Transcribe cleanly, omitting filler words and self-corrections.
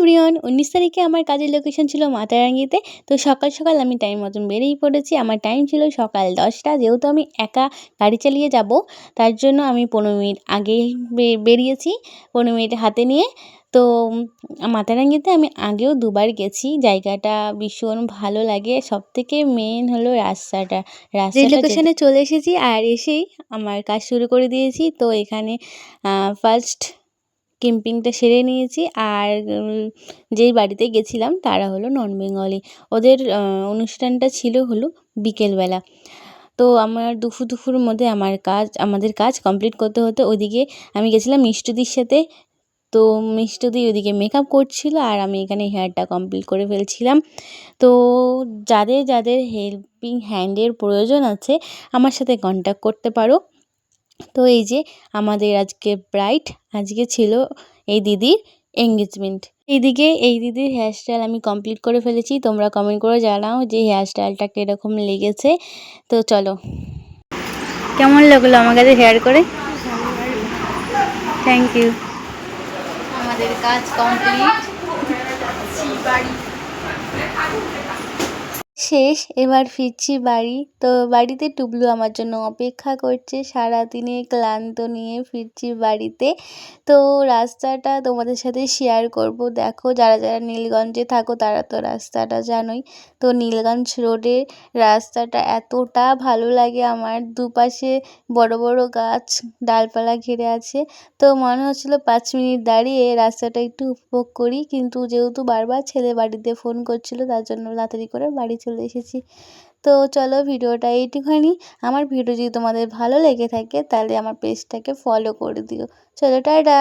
Everyone, ১৯ তারিখে আমার কাজের লোকেশন ছিল মাতারাঙ্গিতে। তো সকাল সকাল আমি টাইম মতন বেরিয়ে পড়েছি। আমার টাইম ছিল সকাল ১০টা। যেহেতু আমি একা গাড়ি চালিয়ে যাব, তার জন্য আমি ১৫ মিনিট আগেই বেরিয়েছি, ১৫ মিনিট হাতে নিয়ে। তো মাতারাঙ্গিতে আমি আগেও দুবার গেছি। জায়গাটা ভীষণ ভালো লাগে। সবথেকে মেন হলো রাস্তাটা। লোকেশনে চলে এসেছি আর এসেই আমার কাজ শুরু করে দিয়েছি। তো এখানে ফার্স্ট ক্যাম্পিংটা সেরে নিয়েছি। আর যেই বাড়িতে গেছিলাম তারা হলো নন বেঙ্গলি। ওদের অনুষ্ঠানটা ছিল হলো বিকেলবেলা। তো আমার দুপুরের মধ্যে আমাদের কাজ কমপ্লিট করতে হতো। ওদিকে আমি গেছিলাম মিষ্টদির সাথে। তো মিষ্টদি ওদিকে মেকআপ করছিল আর আমি এখানে হেয়ারটা কমপ্লিট করে ফেলছিলাম। তো যাদের হেল্পিং হ্যান্ডের প্রয়োজন আছে আমার সাথে কন্ট্যাক্ট করতে পারো। তো এই যে আমাদের আজকে ব্রাইড, আজকে ছিল এই দিদির এঙ্গেজমেন্ট। এইদিকে এই দিদির হেয়ারস্টাইল আমি কমপ্লিট করে ফেলেছি। তোমরা কমেন্ট করে জানাও যে হেয়ারস্টাইলটা কীরকম লেগেছে। তো চলো, কেমন লাগলো আমার কাছে হেয়ার করে? Thank you. আমাদের কাজ কমপ্লিট, শেষ। এবার ফিরছি বাড়ি। তো বাড়িতে টুবলু আমার জন্য অপেক্ষা করছে। সারাদিনে ক্লান্ত নিয়ে ফিরছি বাড়িতে। তো রাস্তাটা তোমাদের সাথে শেয়ার করব। দেখো, যারা নীলগঞ্জে থাকো তারা তো রাস্তাটা জানোই। তো নীলগঞ্জ রোডে রাস্তাটা এতটা ভালো লাগে আমার। দুপাশে বড় বড় গাছ ডালপালা ঘিরে আছে। তো মনে হচ্ছিলো ৫ মিনিট দাঁড়িয়ে রাস্তাটা একটু উপভোগ করি, কিন্তু যেহেতু বারবার ছেলে বাড়িতে ফোন করছিল তার জন্য তাড়াতাড়ি করে বাড়ি চলে এসেছি। তো চলো, ভিডিওটা এইটুখানি। আমার ভিডিও যদি তোমাদের ভালো লেগে থাকে তাহলে আমার পেজটাকে ফলো করে দিও। চলো, টাটা।